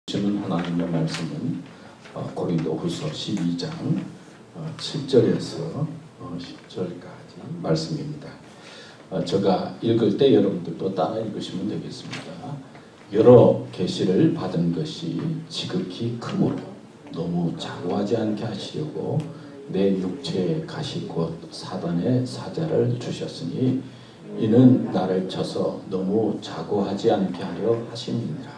주는 하나님의 말씀은 고린도후서 12장 7절에서 10절까지 말씀입니다. 제가 읽을 때 여러분들도 따라 읽으시면 되겠습니다. 여러 계시를 받은 것이 지극히 크므로 너무 자고하지 않게 하시려고 내 육체의 가시 곧 사단의 사자를 주셨으니 이는 나를 쳐서 너무 자고하지 않게 하려 하심이니라.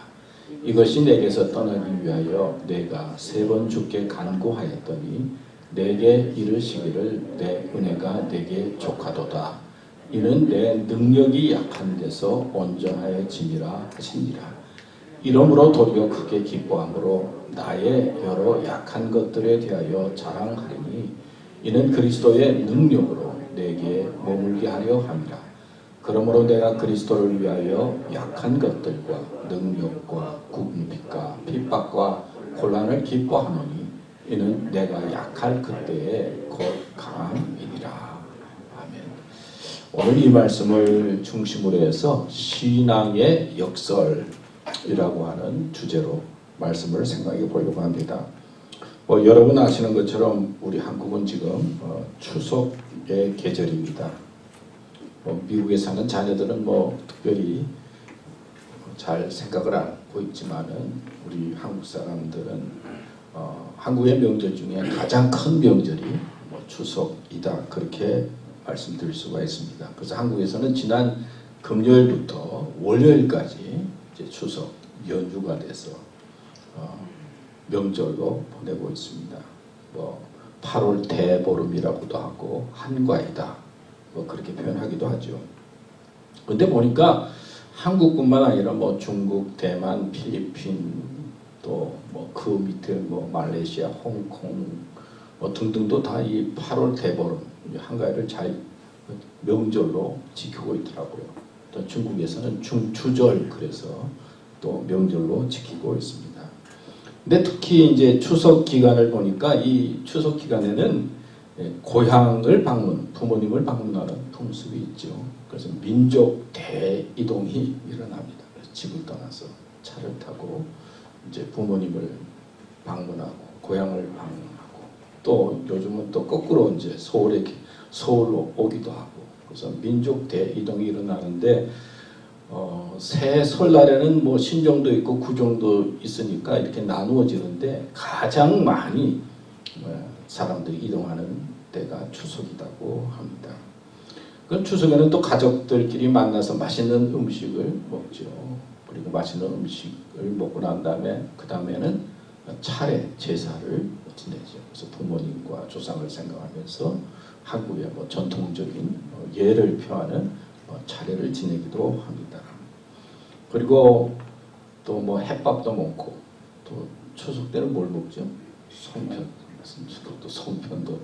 이것이 내게서 떠나기 위하여 내가 3번 주께 간구하였더니 내게 이르시기를 내 은혜가 내게 족하도다. 이는 내 능력이 약한 데서 온전하여지니라 하시니라. 이러므로 도리어 크게 기뻐함으로 나의 여러 약한 것들에 대하여 자랑하리니 이는 그리스도의 능력으로 내게 머물게 하려 함이라. 그러므로 내가 그리스도를 위하여 약한 것들과 능력과 궁핍과 핍박과 곤란을 기뻐하노니 이는 내가 약할 그때에 곧 강함이니라. 아멘. 오늘 이 말씀을 중심으로 해서 신앙의 역설이라고 하는 주제로 말씀을 생각해 보려고 합니다. 여러분 아시는 것처럼 우리 한국은 지금 추석의 계절입니다. 미국에 사는 자녀들은 특별히 잘 생각을 안 하고 있지만은 우리 한국 사람들은 한국의 명절 중에 가장 큰 명절이 추석이다, 그렇게 말씀드릴 수가 있습니다. 그래서 한국에서는 지난 금요일부터 월요일까지 이제 추석 연휴가 돼서 명절로 보내고 있습니다. 8월 대보름이라고도 하고 한과이다, 그렇게 표현하기도 하죠. 근데 보니까 한국뿐만 아니라 중국, 대만, 필리핀, 또 그 밑에 말레이시아, 홍콩 등등도 다 이 8월 대보름 한가위를 잘 명절로 지키고 있더라고요. 또 중국에서는 중추절, 그래서 또 명절로 지키고 있습니다. 근데 특히 이제 추석 기간을 보니까 이 추석 기간에는 고향을 부모님을 방문하는 풍습이 있죠. 그래서 민족 대이동이 일어납니다. 그래서 집을 떠나서 차를 타고 이제 부모님을 방문하고 고향을 방문하고, 또 요즘은 또 거꾸로 이제 서울로 오기도 하고, 그래서 민족 대이동이 일어나는데 새 설날에는 신정도 있고 구정도 있으니까 이렇게 나누어지는데 가장 많이 사람들이 이동하는 때가 추석이라고 합니다. 그 추석에는 또 가족들끼리 만나서 맛있는 음식을 먹죠. 그리고 맛있는 음식을 먹고 난 다음에 그 다음에는 차례 제사를 지내죠. 그래서 부모님과 조상을 생각하면서 한국의 전통적인 예를 표하는 차례를 지내기도 합니다. 그리고 또 햇밥도 먹고, 또 추석 때는 뭘 먹죠? 송편. 또 송편도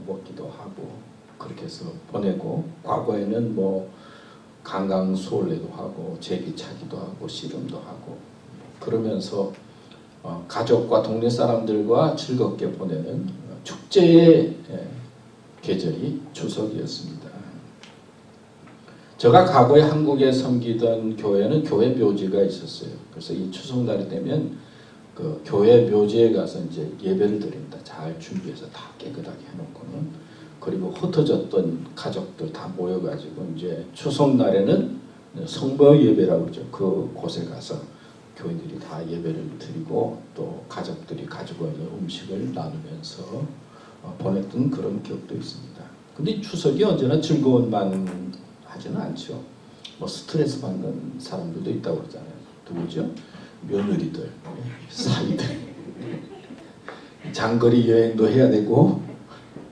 먹기도 하고, 그렇게 해서 보내고, 과거에는 강강수월래도 하고 제기차기도 하고 씨름도 하고, 그러면서 가족과 동네 사람들과 즐겁게 보내는 축제의 계절이 추석이었습니다. 제가 과거에 한국에 섬기던 교회는 교회 묘지가 있었어요. 그래서 이 추석날이 되면 그 교회 묘지에 가서 이제 예배를 드립니다. 잘 준비해서 다 깨끗하게 해놓고는. 그리고 흩어졌던 가족들 다 모여가지고 이제 추석날에는 성모 예배라고 그러죠. 그 곳에 가서 교인들이 다 예배를 드리고, 또 가족들이 가지고 있는 음식을 나누면서 보냈던 그런 기억도 있습니다. 근데 추석이 언제나 즐거운만 하지는 않죠. 스트레스 받는 사람들도 있다고 그러잖아요. 누구죠? 며느리들, 사위들, 장거리 여행도 해야 되고,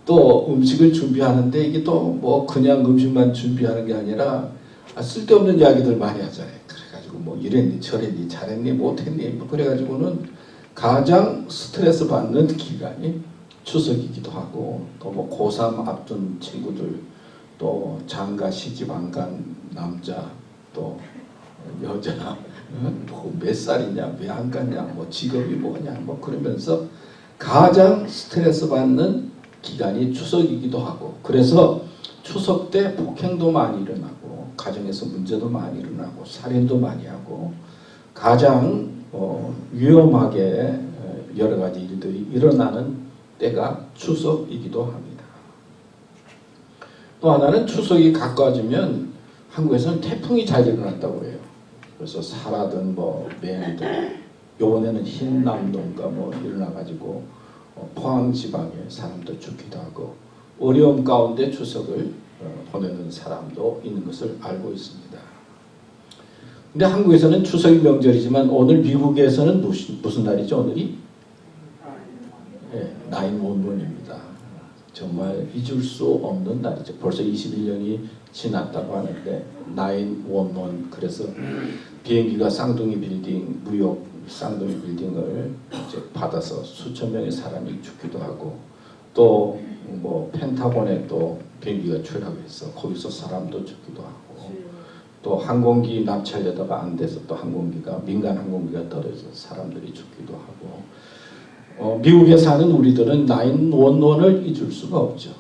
또 음식을 준비하는데 이게 또 그냥 음식만 준비하는 게 아니라 쓸데없는 이야기들 많이 하잖아요. 그래가지고 이랬니 저랬니 잘했니 못했니 그래가지고는 가장 스트레스 받는 기간이 추석이기도 하고, 또 고3 앞둔 친구들, 또 장가 시집 안 간 남자, 또 여자, 몇 살이냐, 왜 안 갔냐, 직업이 뭐냐, 그러면서 가장 스트레스 받는 기간이 추석이기도 하고, 그래서 추석 때 폭행도 많이 일어나고, 가정에서 문제도 많이 일어나고, 살인도 많이 하고, 가장 위험하게 여러 가지 일들이 일어나는 때가 추석이기도 합니다. 또 하나는 추석이 가까워지면 한국에서는 태풍이 잘 일어났다고 해요. 그래서 살아든 매들, 요번에는 흰남동가 일어나가지고 포항 지방에 사람도 죽기도 하고 어려움 가운데 추석을 보내는 사람도 있는 것을 알고 있습니다. 근데 한국에서는 추석이 명절이지만 오늘 미국에서는 무슨 날이죠? 오늘이? 네, 9/11입니다. 정말 잊을 수 없는 날이죠. 벌써 21년이 지났다고 하는데 9/11 그래서 비행기가 쌍둥이 빌딩 뉴욕 쌍둥이 빌딩을 이제 받아서 수천 명의 사람이 죽기도 하고 또 펜타곤에 또 비행기가 추락해서 거기서 사람도 죽기도 하고 또 항공기 납치하려다가 안 돼서 또 민간 항공기가 떨어져서 사람들이 죽기도 하고 미국에 사는 우리들은 9/11을 잊을 수가 없죠.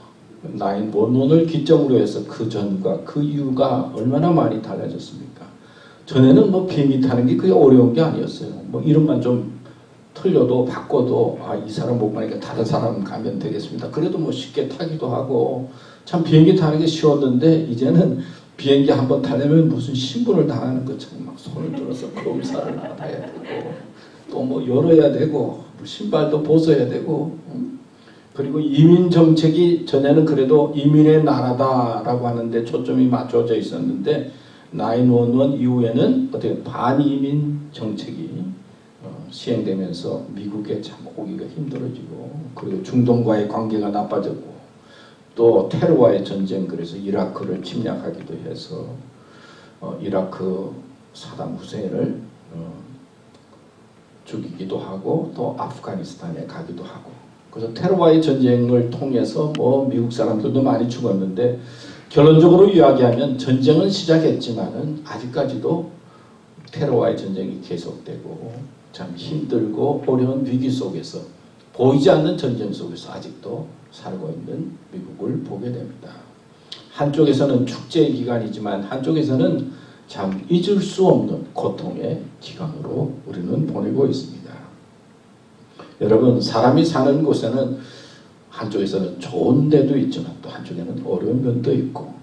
9/11을 기점으로 해서 그 전과 그 이유가 얼마나 많이 달라졌습니까? 전에는 비행기 타는 게 그게 어려운 게 아니었어요. 이름만 좀 틀려도 바꿔도 이 사람 못 가니까 다른 사람 가면 되겠습니다. 그래도 쉽게 타기도 하고 참 비행기 타는 게 쉬웠는데 이제는 비행기 한번 타려면 무슨 신분을 당하는 것처럼 막 손을 들어서 검사를 받아야 되고 또 열어야 되고 신발도 벗어야 되고 그리고 이민 정책이 전에는 그래도 이민의 나라다라고 하는데 초점이 맞춰져 있었는데 9/11 이후에는 어떻게 반이민 정책이 시행되면서 미국에 참 오기가 힘들어지고 그리고 중동과의 관계가 나빠졌고 또 테러와의 전쟁 그래서 이라크를 침략하기도 해서 이라크 사담 후세인을 죽이기도 하고 또 아프가니스탄에 가기도 하고 그래서 테러와의 전쟁을 통해서 미국 사람들도 많이 죽었는데 결론적으로 이야기하면 전쟁은 시작했지만은 아직까지도 테러와의 전쟁이 계속되고 참 힘들고 어려운 위기 속에서 보이지 않는 전쟁 속에서 아직도 살고 있는 미국을 보게 됩니다. 한쪽에서는 축제의 기간이지만 한쪽에서는 참 잊을 수 없는 고통의 기간으로 우리는 보내고 있습니다. 여러분 사람이 사는 곳에는 한쪽에서는 좋은 데도 있지만 또 한쪽에는 어려운 면도 있고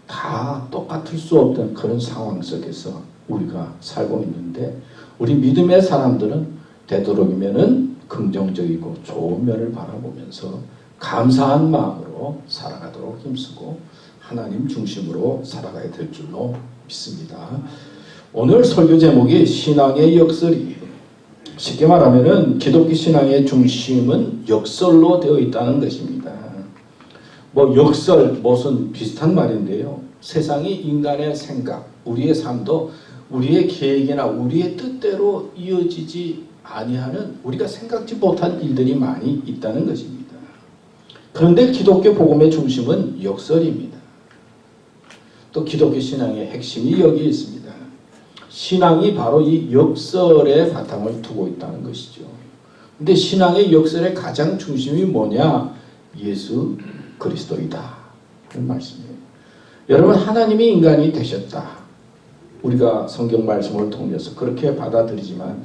다 똑같을 수 없는 그런 상황 속에서 우리가 살고 있는데 우리 믿음의 사람들은 되도록이면은 긍정적이고 좋은 면을 바라보면서 감사한 마음으로 살아가도록 힘쓰고 하나님 중심으로 살아가야 될 줄로 믿습니다. 오늘 설교 제목이 신앙의 역설이에요. 쉽게 말하면은 기독교 신앙의 중심은 역설로 되어 있다는 것입니다. 역설 무슨 비슷한 말인데요. 세상이 인간의 생각, 우리의 삶도 우리의 계획이나 우리의 뜻대로 이어지지 아니하는 우리가 생각지 못한 일들이 많이 있다는 것입니다. 그런데 기독교 복음의 중심은 역설입니다. 또 기독교 신앙의 핵심이 여기 있습니다. 신앙이 바로 이 역설의 바탕을 두고 있다는 것이죠. 근데 신앙의 역설의 가장 중심이 뭐냐? 예수 그리스도이다. 그런 말씀이에요. 여러분 하나님이 인간이 되셨다. 우리가 성경 말씀을 통해서 그렇게 받아들이지만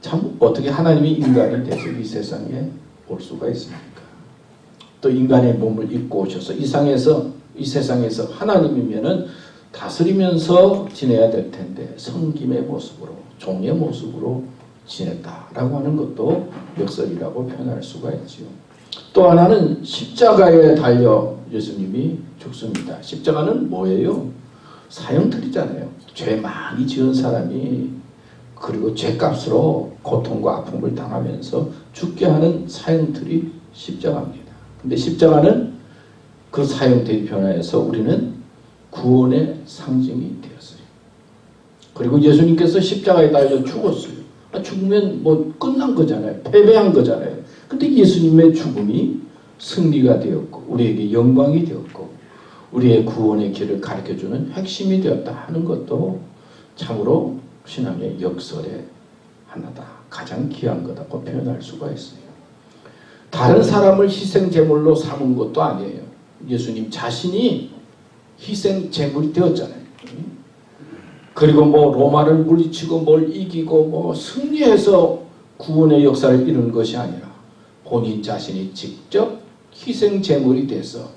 참 어떻게 하나님이 인간이 돼서 이 세상에 올 수가 있습니까? 또 인간의 몸을 입고 오셔서 이 세상에서 하나님이면은 다스리면서 지내야 될 텐데 성김의 모습으로 종의 모습으로 지냈다라고 하는 것도 역설이라고 표현할 수가 있지요. 또 하나는 십자가에 달려 예수님이 죽습니다. 십자가는 뭐예요? 사형틀이잖아요. 죄 많이 지은 사람이 그리고 죄값으로 고통과 아픔을 당하면서 죽게 하는 사형틀이 십자가입니다. 근데 십자가는 그 사형틀이 변화해서 우리는 구원의 상징이 되었어요. 그리고 예수님께서 십자가에 달려 죽었어요. 죽으면 끝난 거잖아요. 패배한 거잖아요. 근데 예수님의 죽음이 승리가 되었고 우리에게 영광이 되었고 우리의 구원의 길을 가르쳐주는 핵심이 되었다 하는 것도 참으로 신앙의 역설의 하나다. 가장 귀한 거다고 표현할 수가 있어요. 다른 사람을 희생제물로 삼은 것도 아니에요. 예수님 자신이 희생제물이 되었잖아요. 그리고 뭐 로마를 물리치고 뭘 이기고 뭐 승리해서 구원의 역사를 이루는 것이 아니라 본인 자신이 직접 희생 제물이 돼서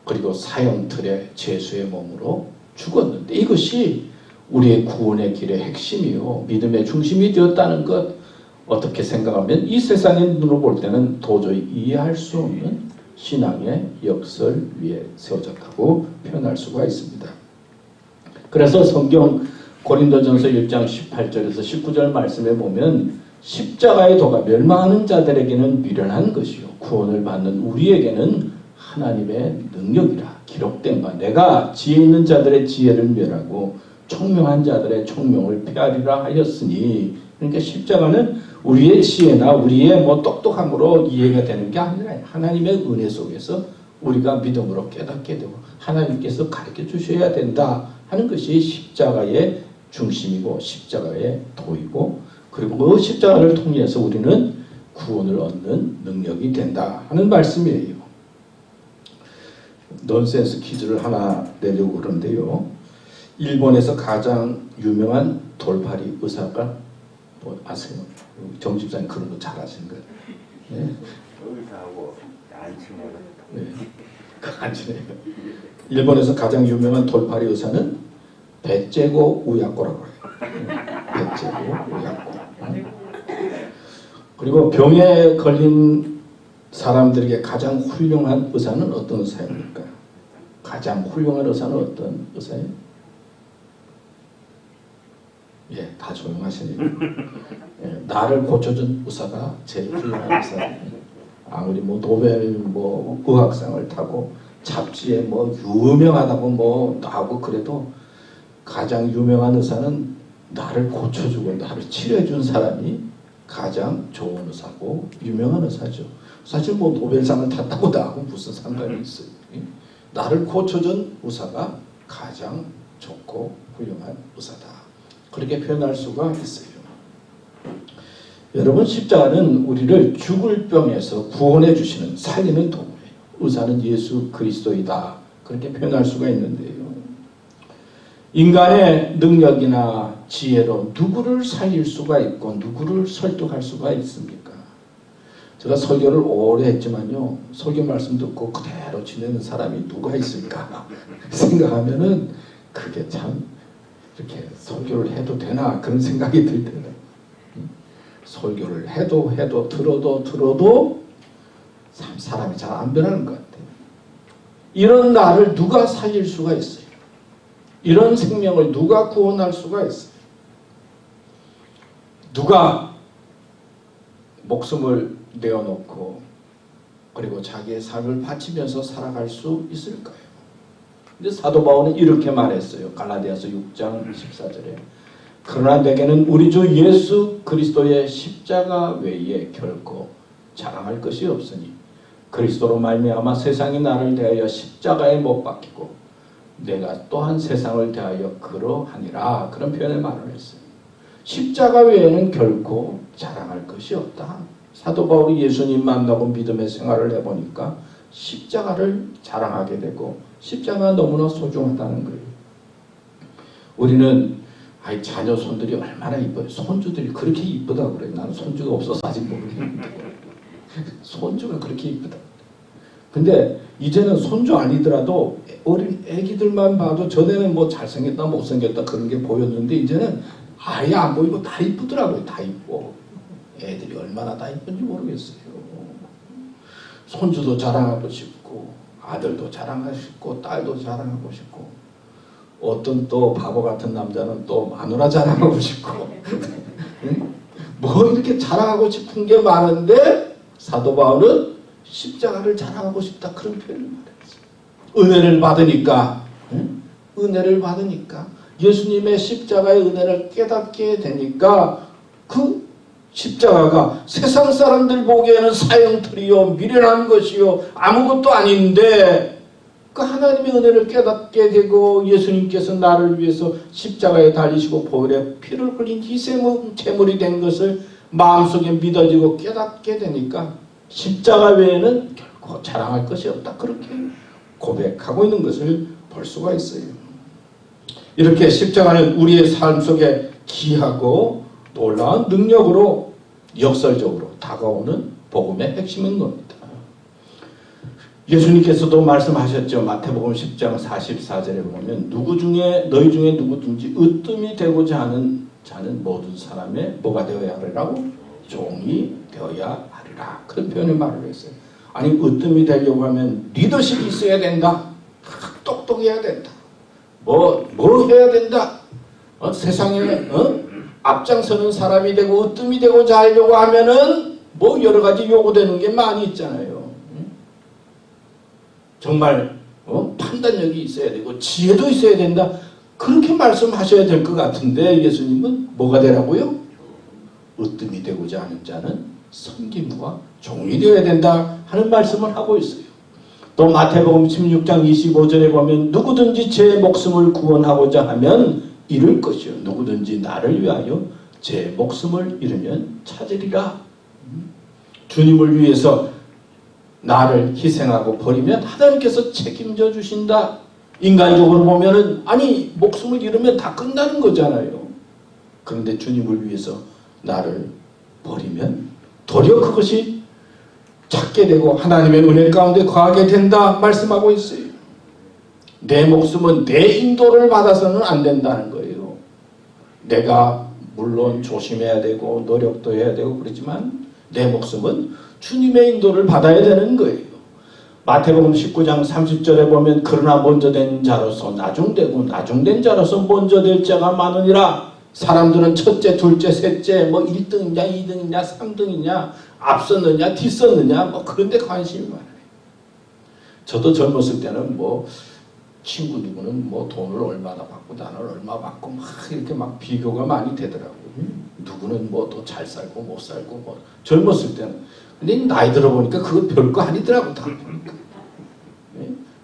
그리고 사형틀에 죄수의 몸으로 죽었는데 이것이 우리의 구원의 길의 핵심이요 믿음의 중심이 되었다는 것, 어떻게 생각하면 이 세상의 눈으로 볼 때는 도저히 이해할 수 없는 신앙의 역설 위에 세워졌다고 표현할 수가 있습니다. 그래서 성경 고린도전서 1장 18절에서 19절 말씀에 보면 십자가의 도가 멸망하는 자들에게는 미련한 것이요 구원을 받는 우리에게는 하나님의 능력이라 기록된 바 내가 지혜 있는 자들의 지혜를 멸하고 총명한 자들의 총명을 폐하리라 하였으니, 그러니까 십자가는 우리의 지혜나 우리의 뭐 똑똑함으로 이해가 되는 게 아니라 하나님의 은혜 속에서 우리가 믿음으로 깨닫게 되고 하나님께서 가르쳐 주셔야 된다 하는 것이 십자가의 중심이고 십자가의 도이고, 그리고 그 십자가를 통해서 우리는 구원을 얻는 능력이 된다 하는 말씀이에요. 넌센스 퀴즈를 하나 내려고 그러는데요. 일본에서 가장 유명한 돌팔이 의사가 뭐 아세요? 정 집사님 그런 거 잘 아시는 거예요. 네. 의사하고 안 친해요. 네. 안 친해요. 일본에서 가장 유명한 돌팔이 의사는 베제고 우야코라고 해요. 베제고 우야코. 그리고 병에 걸린 사람들에게 가장 훌륭한 의사는 어떤 의사입니까? 가장 훌륭한 의사는 어떤 의사예요? 예, 다 조용하시네요. 예, 나를 고쳐준 의사가 제일 훌륭한 의사예요. 아무리 뭐 노벨 뭐 의학상을 타고 잡지에 뭐 유명하다고 뭐 나오고 그래도 가장 유명한 의사는 나를 고쳐주고 나를 치료해준 사람이 가장 좋은 의사고 유명한 의사죠. 사실 뭐 노벨상을 탔다고 나하고 무슨 상관이 있어요. 나를 고쳐준 의사가 가장 좋고 훌륭한 의사다. 그렇게 표현할 수가 있어요. 여러분, 십자가는 우리를 죽을 병에서 구원해 주시는 살리는 도구예요. 의사는 예수 그리스도이다. 그렇게 표현할 수가 있는데요. 인간의 능력이나 지혜로 누구를 살릴 수가 있고 누구를 설득할 수가 있습니까? 제가 설교를 오래 했지만요. 설교 말씀 듣고 그대로 지내는 사람이 누가 있을까 생각하면은 그게 참 이렇게 설교를 해도 되나 그런 생각이 들 때는 설교를 해도 들어도 참 사람이 잘 안 변하는 것 같아요. 이런 나를 누가 살릴 수가 있어요? 이런 생명을 누가 구원할 수가 있어요? 누가 목숨을 내어놓고 그리고 자기의 삶을 바치면서 살아갈 수 있을까요? 근데 사도 바울은 이렇게 말했어요. 갈라디아서 6장 14절에 그러나 내게는 우리 주 예수 그리스도의 십자가 외에 결코 자랑할 것이 없으니 그리스도로 말미암아 세상이 나를 대하여 십자가에 못 박히고 내가 또한 세상을 대하여 그러하니라. 그런 표현을 말을 했어요. 십자가 외에는 결코 자랑할 것이 없다. 사도 바울이 예수님 만나고 믿음의 생활을 해보니까 십자가를 자랑하게 되고 십자가가 너무나 소중하다는 거예요. 우리는 자녀 손들이 얼마나 이뻐요. 손주들이 그렇게 이쁘다고 그래요. 나는 손주가 없어서 아직 모르겠는데 손주가 그렇게 이쁘다. 근데 이제는 손주 아니더라도 어린 애기들만 봐도 전에는 뭐 잘생겼다 못생겼다 그런 게 보였는데 이제는 아예 안 보이고 다 이쁘더라고요. 다 이뻐. 애들이 얼마나 다 이쁜지 모르겠어요. 손주도 자랑하고 싶고 아들도 자랑하고 싶고 딸도 자랑하고 싶고 어떤 또 바보 같은 남자는 또 마누라 자랑하고 싶고 뭐 이렇게 자랑하고 싶은 게 많은데 사도 바울은 십자가를 자랑하고 싶다 그런 표현을 말했어요. 은혜를 받으니까 예수님의 십자가의 은혜를 깨닫게 되니까 그 십자가가 세상 사람들 보기에는 사형틀이요 미련한 것이요 아무것도 아닌데 그 하나님의 은혜를 깨닫게 되고 예수님께서 나를 위해서 십자가에 달리시고 보혈에 피를 흘린 희생 제물이 된 것을 마음속에 믿어지고 깨닫게 되니까 십자가 외에는 결코 자랑할 것이 없다. 그렇게 고백하고 있는 것을 볼 수가 있어요. 이렇게 십자가는 우리의 삶 속에 귀하고 놀라운 능력으로 역설적으로 다가오는 복음의 핵심인 겁니다. 예수님께서도 말씀하셨죠. 마태복음 10장 44절에 보면 너희 중에 누구든지 으뜸이 되고자 하는 자는 모든 사람의 뭐가 되어야 하리라고? 종이 되어야 하리라. 그런 표현을 말을 했어요. 아니 으뜸이 되려고 하면 리더십이 있어야 된다. 똑똑해야 된다. 뭐 해야 된다. 세상에 앞장서는 사람이 되고 으뜸이 되고자 하려고 하면은 뭐 여러 가지 요구되는 게 많이 있잖아요. 정말 판단력이 있어야 되고 지혜도 있어야 된다. 그렇게 말씀하셔야 될 것 같은데 예수님은 뭐가 되라고요? 으뜸이 되고자 하는 자는 섬김과 종이 되어야 된다 하는 말씀을 하고 있어요. 또 마태복음 16장 25절에 보면 누구든지 제 목숨을 구원하고자 하면 잃을 것이요 누구든지 나를 위하여 제 목숨을 잃으면 찾으리라. 주님을 위해서 나를 희생하고 버리면 하나님께서 책임져 주신다. 인간적으로 보면은 아니 목숨을 잃으면 다 끝나는 거잖아요. 그런데 주님을 위해서 나를 버리면 도리어 그것이 찾게 되고 하나님의 은혜 가운데 거하게 된다 말씀하고 있어요. 내 목숨은 내 인도를 받아서는 안 된다는 거예요. 내가 물론 조심해야 되고 노력도 해야 되고 그렇지만 내 목숨은 주님의 인도를 받아야 되는 거예요. 마태복음 19장 30절에 보면 그러나 먼저 된 자로서 나중되고 나중된 자로서 먼저 될 자가 많으니라. 사람들은 첫째, 둘째, 셋째 뭐 1등이냐 2등이냐 3등이냐 앞섰느냐 뒤섰느냐 뭐 그런 데 관심이 많아요. 저도 젊었을 때는 뭐 친구 누구는 뭐 돈을 얼마나 받고 나는 얼마 받고 막 이렇게 막 비교가 많이 되더라고요. 누구는 뭐 더 잘 살고 못 살고 뭐 젊었을 때는. 근데 나이 들어보니까 그거 별거 아니더라고. 다 보니까.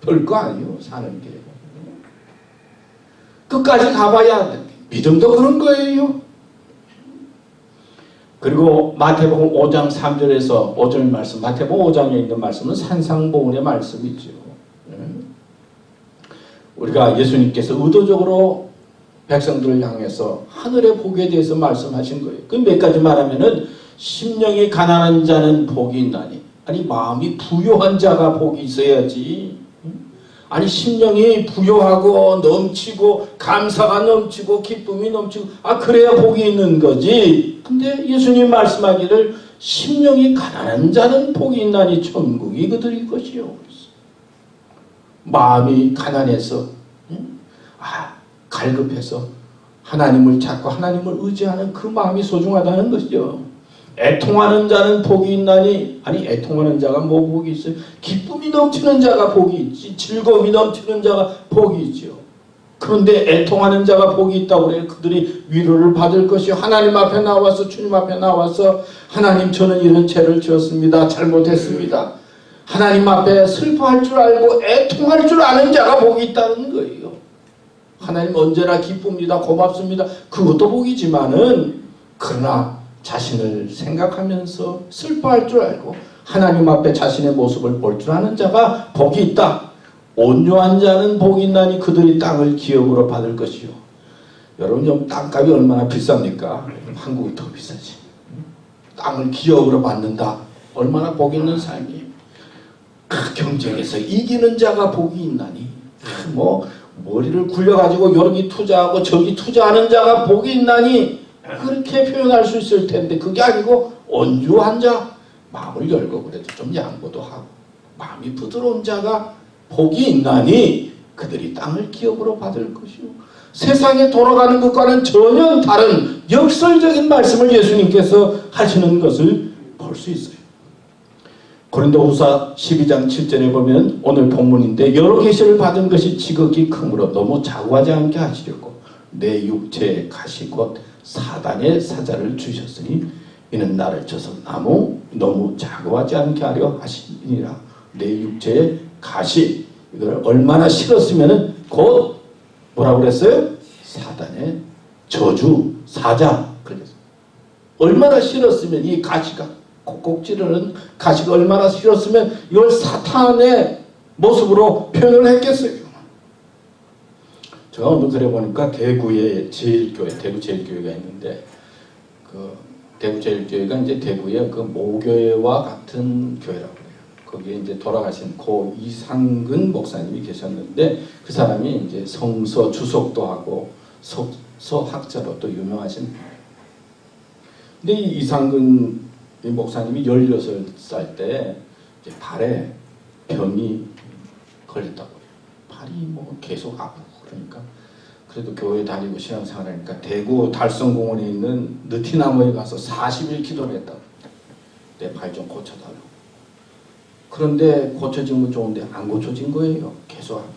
별거 아니요 사는 게. 끝까지 가봐야 돼. 믿음도 그런 거예요. 그리고 마태복음 5장 3절에서 5절 말씀, 마태복음 5장에 있는 말씀은 산상보훈의 말씀이죠. 우리가 예수님께서 의도적으로 백성들을 향해서 하늘의 복에 대해서 말씀하신 거예요. 그 몇 가지 말하면은 심령이 가난한 자는 복이 있나니, 아니 마음이 부요한 자가 복이 있어야지. 아니 심령이 부요하고 넘치고 감사가 넘치고 기쁨이 넘치고 그래야 복이 있는 거지. 근데 예수님 말씀하기를 심령이 가난한 자는 복이 있나니 천국이 그들의 것이요. 마음이 가난해서 갈급해서 하나님을 찾고 하나님을 의지하는 그 마음이 소중하다는 것이죠. 애통하는 자는 복이 있나니, 아니 애통하는 자가 뭐 복이 있어요? 기쁨이 넘치는 자가 복이 있지. 즐거움이 넘치는 자가 복이 있죠. 그런데 애통하는 자가 복이 있다고 그래요. 그들이 위로를 받을 것이요 하나님 앞에 나와서 주님 앞에 나와서 하나님 저는 이런 죄를 지었습니다. 잘못했습니다. 하나님 앞에 슬퍼할 줄 알고 애통할 줄 아는 자가 복이 있다는 거예요. 하나님 언제나 기쁩니다. 고맙습니다. 그것도 복이지만은 그러나 자신을 생각하면서 슬퍼할 줄 알고 하나님 앞에 자신의 모습을 볼 줄 아는 자가 복이 있다. 온유한 자는 복이 있나니 그들이 땅을 기업으로 받을 것이요. 여러분 좀 땅값이 얼마나 비쌉니까? 한국이 더 비싸지. 땅을 기업으로 받는다. 얼마나 복 있는 삶이에요. 그 경쟁에서 이기는 자가 복이 있나니 뭐 머리를 굴려가지고 여기 투자하고 저기 투자하는 자가 복이 있나니 그렇게 표현할 수 있을 텐데 그게 아니고 온유한 자, 마음을 열고 그래도 좀 양보도 하고 마음이 부드러운 자가 복이 있나니 그들이 땅을 기업으로 받을 것이요. 세상에 돌아가는 것과는 전혀 다른 역설적인 말씀을 예수님께서 하시는 것을 볼 수 있어요. 고린도후서 12장 7절에 보면 오늘 본문인데 여러 계시를 받은 것이 지극히 크므로 너무 자고하지 않게 하시려고 내 육체에 가시 곧 사단의 사자를 주셨으니 이는 나를 쳐서 너무 자고하지 않게 하려 하시니라. 내 육체에 가시, 이걸 얼마나 싫었으면은 곧 뭐라고 그랬어요? 사단의 저주, 사자. 그래서 얼마나 싫었으면 이 가시가 콕콕 찌르는 가시가 얼마나 싫었으면 이걸 사탄의 모습으로 표현을 했겠어요. 제가 오늘 그래 보니까 대구에 제일교회, 대구 제일교회가 있는데 그 대구 제일교회가 이제 대구의 그 모교회와 같은 교회라고 그래요. 거기에 이제 돌아가신 고 이상근 목사님이 계셨는데 그 사람이 이제 성서 주석도 하고 석서학자로 또 유명하신 분이에요. 근데 이 이상근 목사님이 16살 때 이제 발에 병이 걸렸다고 해요. 발이 뭐 계속 아프고 그러니까 그래도 교회 다니고 신앙생활하니까 대구 달성공원에 있는 느티나무에 가서 40일 기도를 했다고. 내 발 좀 고쳐달라고. 그런데 고쳐지면 좋은데 안 고쳐진 거예요. 계속 하고.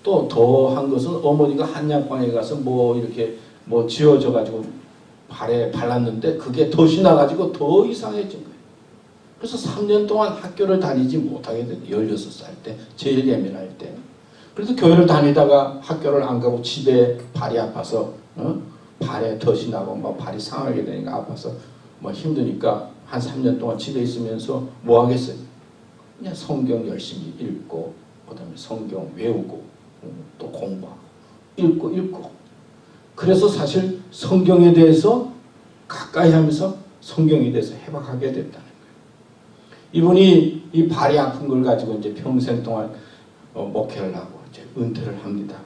또 더 한 것은 어머니가 한약방에 가서 뭐 이렇게 뭐 지어져 가지고 발에 발랐는데 그게 덫이 나가지고 더 이상해진 거예요. 그래서 3년 동안 학교를 다니지 못하게 됐어요. 16살 때 제일 예민할 때. 그래서 교회를 다니다가 학교를 안 가고 집에 발이 아파서 발에 덫이 나고 막 발이 상하게 되니까 아파서 뭐 힘드니까 한 3년 동안 집에 있으면서 뭐 하겠어요? 그냥 성경 열심히 읽고 그다음에 성경 외우고 또 공부하고 읽고 그래서 사실 성경에 대해서 가까이 하면서 성경에 대해서 해박하게 됐다는 거예요. 이분이 이 발이 아픈 걸 가지고 이제 평생 동안 목회를 하고 이제 은퇴를 합니다.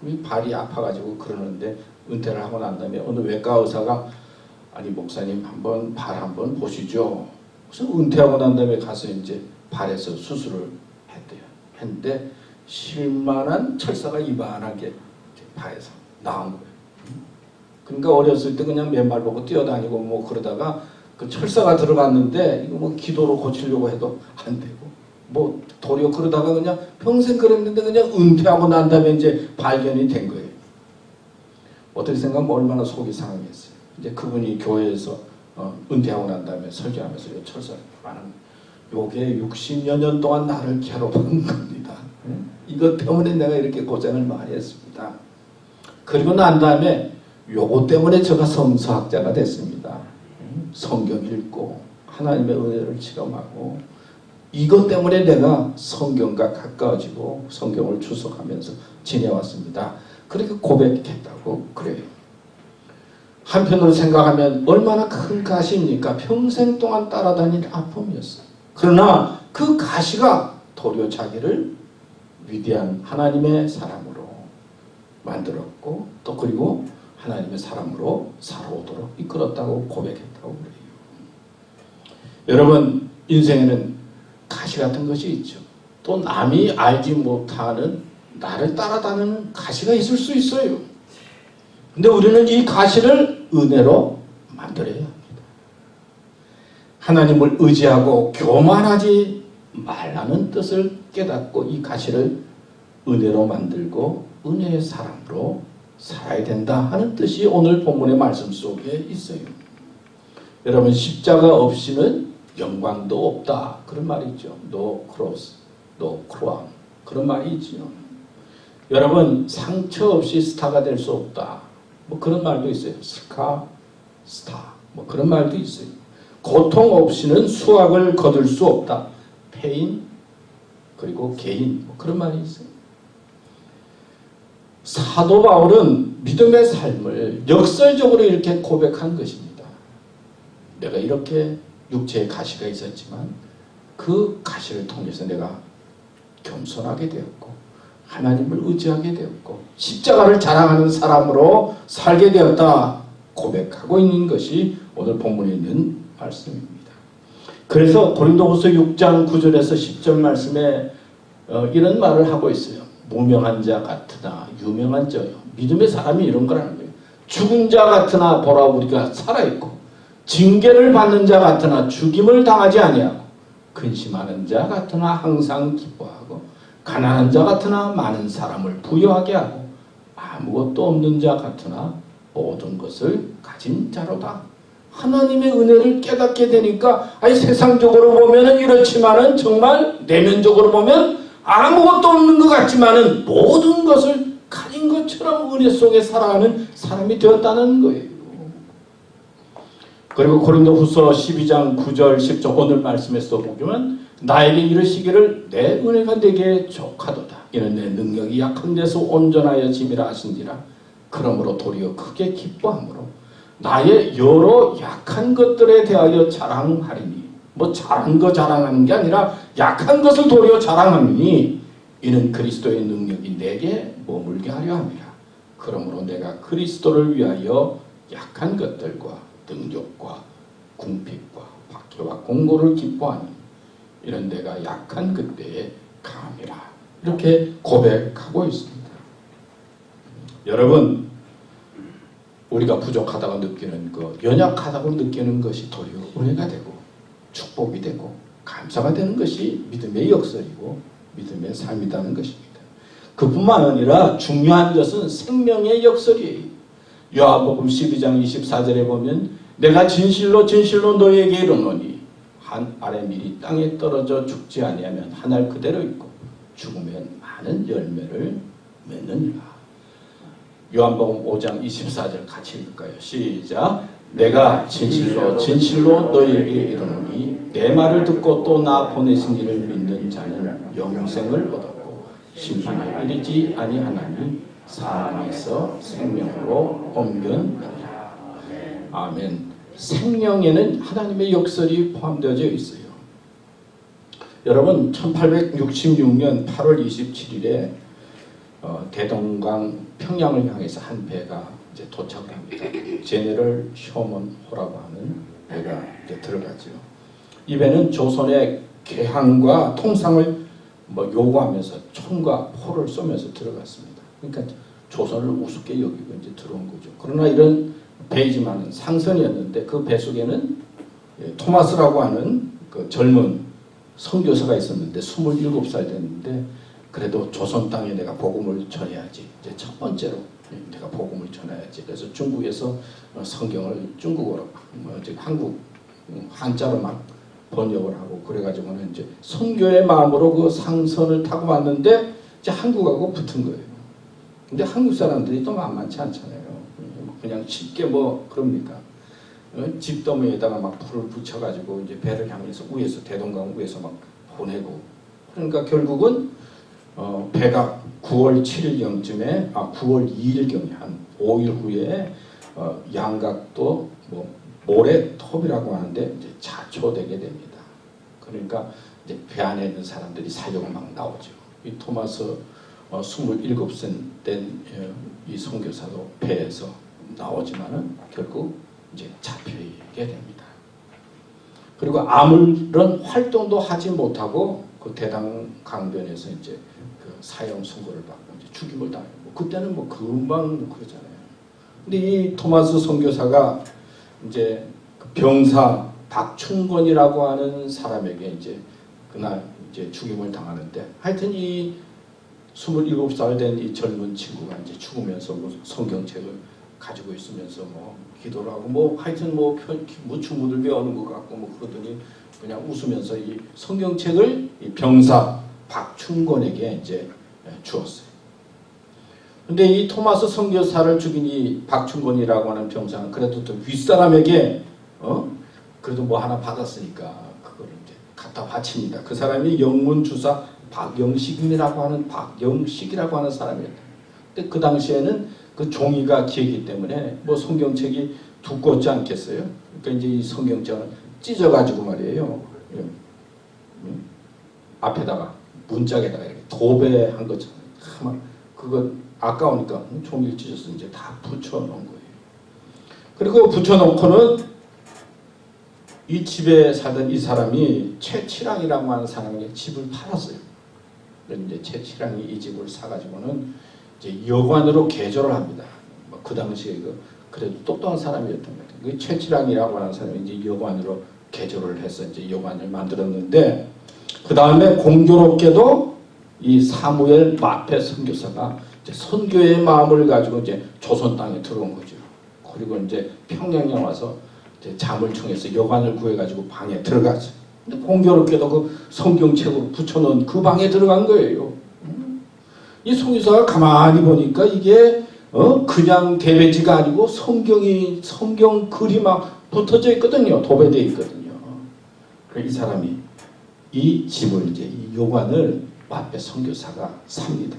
이 발이 아파가지고 그러는데 은퇴를 하고 난 다음에 어느 외과 의사가 아니 목사님 한번 발 한번 보시죠. 그래서 은퇴하고 난 다음에 가서 이제 발에서 수술을 했대요. 했는데 실만한 철사가 이만하게 발에서 나온 거예요. 그러니까 어렸을 때 그냥 맨발 보고 뛰어다니고 뭐 그러다가 그 철사가 들어갔는데 이거 뭐 기도로 고치려고 해도 안 되고 뭐 도리어 그러다가 그냥 평생 그랬는데 그냥 은퇴하고 난 다음에 이제 발견이 된 거예요. 어떻게 생각하면 얼마나 속이 상하겠어요. 이제 그분이 교회에서 은퇴하고 난 다음에 설교하면서 철사를 많은 요게 60여 년 동안 나를 괴롭힌 겁니다. 이것 때문에 내가 이렇게 고생을 많이 했습니다. 그리고 난 다음에 요거 때문에 제가 성서학자가 됐습니다. 성경 읽고 하나님의 은혜를 체험하고 이것 때문에 내가 성경과 가까워지고 성경을 주석하면서 지내왔습니다. 그렇게 고백했다고 그래요. 한편으로 생각하면 얼마나 큰 가시입니까? 평생 동안 따라다닌 아픔이었어요. 그러나 그 가시가 도리어 자기를 위대한 하나님의 사람으로 만들었고 또 그리고 하나님의 사람으로 살아오도록 이끌었다고 고백했다고 그래요. 여러분 인생에는 가시 같은 것이 있죠. 또 남이 알지 못하는 나를 따라다니는 가시가 있을 수 있어요. 근데 우리는 이 가시를 은혜로 만들어야 합니다. 하나님을 의지하고 교만하지 말라는 뜻을 깨닫고 이 가시를 은혜로 만들고 은혜의 사람으로 살아야 된다 하는 뜻이 오늘 본문의 말씀 속에 있어요. 여러분 십자가 없이는 영광도 없다 그런 말이 있죠. No cross, no crown 그런 말이 있죠. 여러분 상처 없이 스타가 될 수 없다 뭐 그런 말도 있어요. 스타 뭐 그런 말도 있어요. 고통 없이는 수확을 거둘 수 없다. 페인 그리고 개인 뭐 그런 말이 있어요. 사도 바울은 믿음의 삶을 역설적으로 이렇게 고백한 것입니다. 내가 이렇게 육체의 가시가 있었지만 그 가시를 통해서 내가 겸손하게 되었고 하나님을 의지하게 되었고 십자가를 자랑하는 사람으로 살게 되었다 고백하고 있는 것이 오늘 본문에 있는 말씀입니다. 그래서 고린도후서 6장 9절에서 10절 말씀에 이런 말을 하고 있어요. 무명한 자 같으나 유명한 자요. 믿음의 사람이 이런 거라는 거예요. 죽은 자 같으나 보라 우리가 살아있고 징계를 받는 자 같으나 죽임을 당하지 아니하고 근심하는 자 같으나 항상 기뻐하고 가난한 자 같으나 많은 사람을 부유하게 하고 아무것도 없는 자 같으나 모든 것을 가진 자로다. 하나님의 은혜를 깨닫게 되니까 아니 세상적으로 보면은 이렇지만은 정말 내면적으로 보면 아무것도 없는 것 같지만은 모든 것을 가진 것처럼 은혜 속에 살아가는 사람이 되었다는 거예요. 그리고 고린도후서 12장 9절 10절 오늘 말씀에서 보면 나에게 이르시기를 내 은혜가 내게 족하도다. 이는 내 능력이 약한 데서 온전하여 짐이라 하신지라. 그러므로 도리어 크게 기뻐함으로 나의 여러 약한 것들에 대하여 자랑하리니. 뭐 잘한 거 자랑하는 게 아니라 약한 것을 도리어 자랑하니 이는 그리스도의 능력이 내게 머물게 하려 함이라. 그러므로 내가 그리스도를 위하여 약한 것들과 능력과 궁핍과 박해와 공고를 기뻐하니 이는 내가 약한 그때에 강함이라. 이렇게 고백하고 있습니다. 여러분, 우리가 부족하다고 느끼는 것, 연약하다고 느끼는 것이 도리어 은혜가 되고 축복이 되고 감사가 되는 것이 믿음의 역설이고 믿음의 삶이라는 것입니다. 그뿐만 아니라 중요한 것은 생명의 역설이에요. 요한복음 12장 24절에 보면 내가 진실로 진실로 너희에게 이르노니 한 알의 밀이 땅에 떨어져 죽지 아니하면 한 알 그대로 있고 죽으면 많은 열매를 맺느니라. 요한복음 5장 24절 같이 읽을까요? 시작. 내가 진실로 진실로 너희에게 이르노니 내 말을 듣고 또 나 보내신 이를 믿는 자는 영생을 얻었고 심판에 이르지 아니하나니 사망에서 생명으로 옮겨나리라. 아멘. 생명에는 하나님의 역설이 포함되어 있어요. 여러분, 1866년 8월 27일에 대동강 평양을 향해서 한 배가 이제 도착합니다. 제네럴 쇼먼 호라고 하는 배가 이제 들어가죠. 이 배는 조선의 개항과 통상을 요구하면서 총과 포를 쏘면서 들어갔습니다. 그러니까 조선을 우습게 여기고 이제 들어온 거죠. 그러나 이런 배이지만은 상선이었는데 그 배 속에는 토마스라고 하는 그 젊은 선교사가 있었는데 27살 됐는데 그래도 조선 땅에 내가 복음을 전해야지. 이제 첫 번째로 내가 복음을 전해야지. 그래서 중국에서 성경을 중국어로 한국 한자로 막 번역을 하고 그래가지고는 이제 선교의 마음으로 그 상선을 타고 왔는데 이제 한국하고 붙은 거예요. 근데 한국 사람들이 또 만만치 않잖아요. 그냥 쉽게 뭐 그럽니까? 집더미에다가 막 불을 붙여가지고 이제 배를 향해서 위에서 대동강 위에서 막 보내고 그러니까 결국은 배가 9월 7일경쯤에 9월 2일경에 한 5일 후에 양각도 뭐 모래톱이라고 하는데 이제 자초되게 됩니다. 그러니까 이제 배 안에 있는 사람들이 살려고 막 나오죠. 이 토마스 27세 된 이 선교사도 배에서 나오지만은 결국 이제 잡히게 됩니다. 그리고 아무런 활동도 하지 못하고 그 대당 강변에서 이제 그 사형 선고를 받고 이제 죽임을 당하고 그때는 뭐 금방 그러잖아요. 근데 이 토마스 선교사가 이제 그 병사 박충권이라고 하는 사람에게 이제 그날 이제 죽임을 당하는데 하여튼 이 27살 된 이 젊은 친구가 이제 죽으면서 뭐 성경책을 가지고 있으면서 뭐 기도를 하고 뭐 하여튼 뭐 무충무들 배우는 것 같고 뭐 그러더니 그냥 웃으면서 이 성경책을 이 병사 박충권에게 이제 주었어요. 근데 이 토마스 선교사를 죽인 이 박충권이라고 하는 병사는 그래도 또 윗사람에게 그래도 뭐 하나 받았으니까 그걸 이제 갖다 바칩니다. 그 사람이 영문주사 박영식이라고 하는 사람이었다. 근데 그 당시에는 그 종이가 기이기 때문에 뭐 성경책이 두껍지 않겠어요? 그러니까 이제 이 성경책을 찢어가지고 말이에요. 앞에다가 문짝에다가 이렇게 도배한 것처럼 막 그거 아까우니까 종이를 찢어서 이제 다 붙여놓은 거예요. 그리고 붙여놓고는 이 집에 살던 이 사람이 최치랑이라고 하는 사람에게 집을 팔았어요. 그래서 이제 최치랑이 이 집을 사가지고는 이제 여관으로 개조를 합니다. 그 당시에 그래도 똑똑한 사람이었던 것 같아요. 그 최치랑이라고 하는 사람이 이제 여관으로 개조를 해서 이제 여관을 만들었는데 그 다음에 공교롭게도 이 사무엘 마페 선교사가 이제 선교의 마음을 가지고 이제 조선 땅에 들어온 거죠. 그리고 이제 평양에 와서 이제 자물청에서 여관을 구해가지고 방에 들어갔어요. 근데 공교롭게도 그 성경책으로 붙여놓은 그 방에 들어간 거예요. 이 선교사가 가만히 보니까 이게 그냥 대배지가 아니고 성경 글이 막 붙어져 있거든요. 도배되어 있거든요. 그래서 이 사람이 이 집을 이제 이 요관을 앞에 선교사가 삽니다.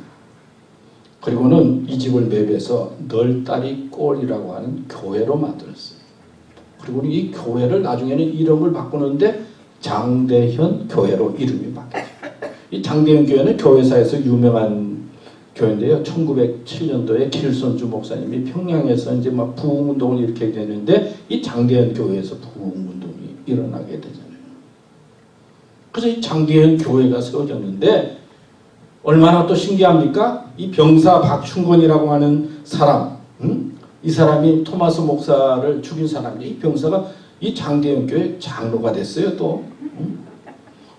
그리고는 이 집을 매입해서 널다리 꼴이라고 하는 교회로 만들었어요. 그리고 이 교회를 나중에는 이름을 바꾸는데 장대현 교회로 이름이 바뀌었어요. 이 장대현 교회는 교회사에서 유명한 교회인데요. 1907년도에 길손주 목사님이 평양에서 이제 막 부흥운동을 일으키게 되는데 이 장대현 교회에서 부흥운동이 일어나게 되잖아요. 그래서 이 장대현 교회가 세워졌는데 얼마나 또 신기합니까? 이 병사 박충건이라고 하는 사람, 이 사람이 토마스 목사를 죽인 사람인데 이 병사가 이 장대현 교회 장로가 됐어요. 또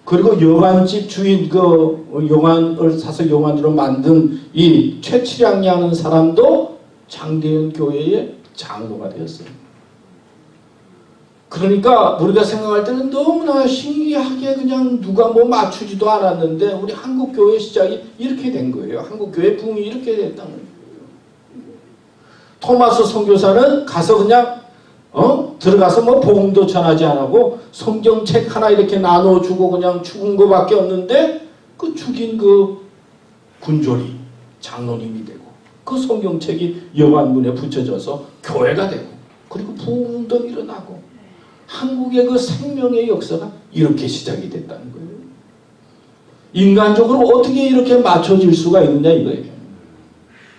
그리고 영안집 주인 그 영안을 사서 영안으로 만든 이 최치량이라는 사람도 장대현 교회의 장로가 되었어요. 그러니까 우리가 생각할 때는 너무나 신기하게 그냥 누가 뭐 맞추지도 않았는데 우리 한국 교회 시작이 이렇게 된 거예요. 한국 교회 부흥이 이렇게 됐다는 거예요. 토마스 선교사는 가서 그냥 들어가서 뭐 복음도 전하지 않고 성경책 하나 이렇게 나눠주고 그냥 죽은 거밖에 없는데 그 죽인 그 군졸이 장로님이 되고 그 성경책이 여관문에 붙여져서 교회가 되고 그리고 부흥도 일어나고 한국의 그 생명의 역사가 이렇게 시작이 됐다는 거예요. 인간적으로 어떻게 이렇게 맞춰질 수가 있느냐 이거예요.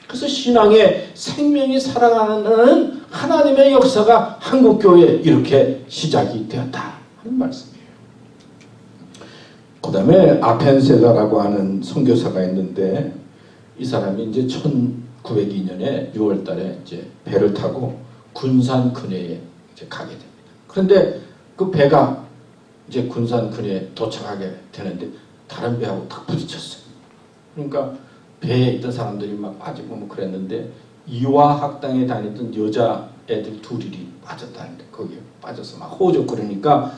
그래서 신앙의 생명이 살아가는 하나님의 역사가 한국교회에 이렇게 시작이 되었다 하는 말씀이에요. 그 다음에 아펜셀라라고 하는 선교사가 있는데 이 사람이 이제 1902년에 6월 달에 이제 배를 타고 군산 근해에 이제 가게 됩니다. 그런데 그 배가 이제 군산 근해에 도착하게 되는데 다른 배하고 딱 부딪혔어요. 그러니까 배에 있던 사람들이 막 빠지고 뭐 그랬는데 이화학당에 다니던 여자 애들 둘이 빠졌다는데 거기에 빠져서 막 호적거리니까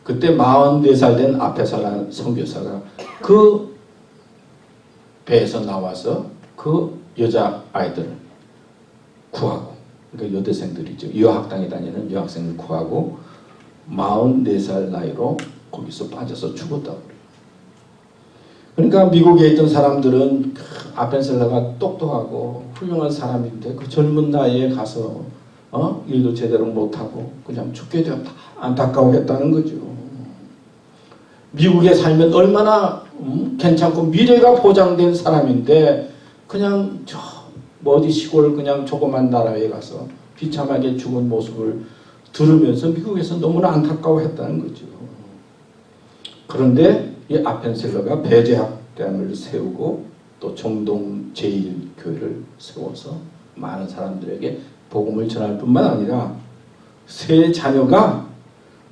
그때 44살 된 아펜셀라 선교사가 그 배에서 나와서 그 여자 아이들을 구하고 그러니까 여대생들이죠. 이화학당에 다니는 여학생을 구하고 44살 나이로 거기서 빠져서 죽었다고 그래요. 그러니까 미국에 있던 사람들은 아펜셀라가 똑똑하고 훌륭한 사람인데 그 젊은 나이에 가서 일도 제대로 못하고 그냥 죽게 되었다. 안타까워했다는 거죠. 미국에 살면 얼마나 괜찮고 미래가 보장된 사람인데 그냥 저 어디 시골 그냥 조그만 나라에 가서 비참하게 죽은 모습을 들으면서 미국에서 너무나 안타까워했다는 거죠. 그런데 이 아펜셀러가 배제학당을 세우고 또 정동 제1교회를 세워서 많은 사람들에게 복음을 전할 뿐만 아니라 세 자녀가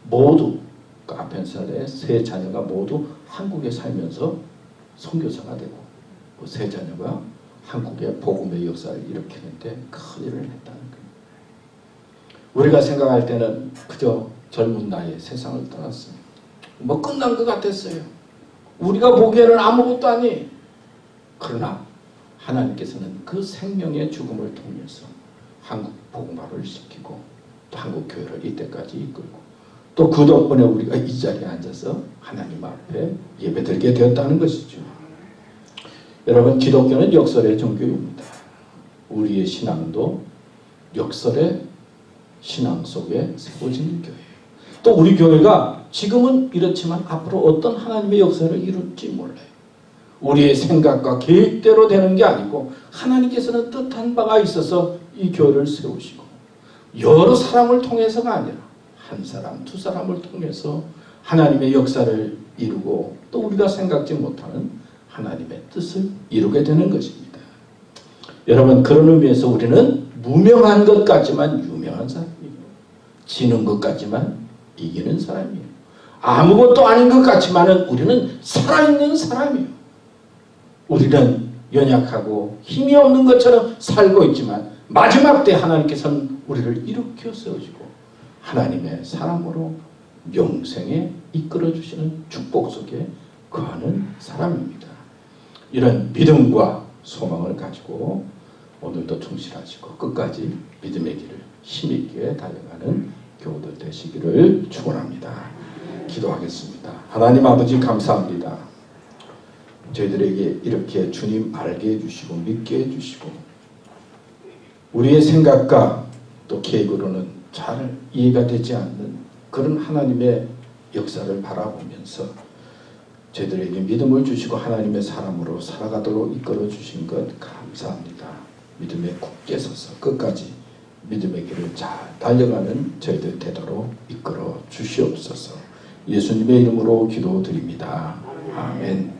모두 그 아펜셀러의 세 자녀가 모두 한국에 살면서 선교사가 되고 그 세 자녀가 한국의 복음의 역사를 일으키는데 큰 일을 했다는 거예요. 우리가 생각할 때는 그저 젊은 나이에 세상을 떠났어요. 뭐 끝난 것 같았어요. 우리가 보기에는 아무것도 아니. 그러나 하나님께서는 그 생명의 죽음을 통해서 한국 복음화를 시키고 또 한국 교회를 이때까지 이끌고 또 그 덕분에 우리가 이 자리에 앉아서 하나님 앞에 예배드리게 되었다는 것이죠. 여러분, 기독교는 역설의 종교입니다. 우리의 신앙도 역설의 신앙 속에 세워지는 교회예요. 또 우리 교회가 지금은 이렇지만 앞으로 어떤 하나님의 역사를 이룰지 몰라요. 우리의 생각과 계획대로 되는 게 아니고 하나님께서는 뜻한 바가 있어서 이 교회를 세우시고 여러 사람을 통해서가 아니라 한 사람, 두 사람을 통해서 하나님의 역사를 이루고 또 우리가 생각지 못하는 하나님의 뜻을 이루게 되는 것입니다. 여러분, 그런 의미에서 우리는 무명한 것 같지만 유명한 사람이에요. 지는 것 같지만 이기는 사람이에요. 아무것도 아닌 것 같지만 우리는 살아있는 사람이에요. 우리는 연약하고 힘이 없는 것처럼 살고 있지만 마지막 때 하나님께서는 우리를 일으켜 세우시고 하나님의 사람으로 영생에 이끌어주시는 축복 속에 거하는 사람입니다. 이런 믿음과 소망을 가지고 오늘도 충실하시고 끝까지 믿음의 길을 힘있게 달려가는 교우들 되시기를 축원합니다. 기도하겠습니다. 하나님 아버지 감사합니다. 저희들에게 이렇게 주님 알게 해주시고 믿게 해주시고 우리의 생각과 또 계획으로는 잘 이해가 되지 않는 그런 하나님의 역사를 바라보면서 저희들에게 믿음을 주시고 하나님의 사람으로 살아가도록 이끌어 주신 것 감사합니다. 믿음에 굳게 서서 끝까지 믿음의 길을 잘 달려가는 저희들 되도록 이끌어 주시옵소서. 예수님의 이름으로 기도드립니다. 아멘.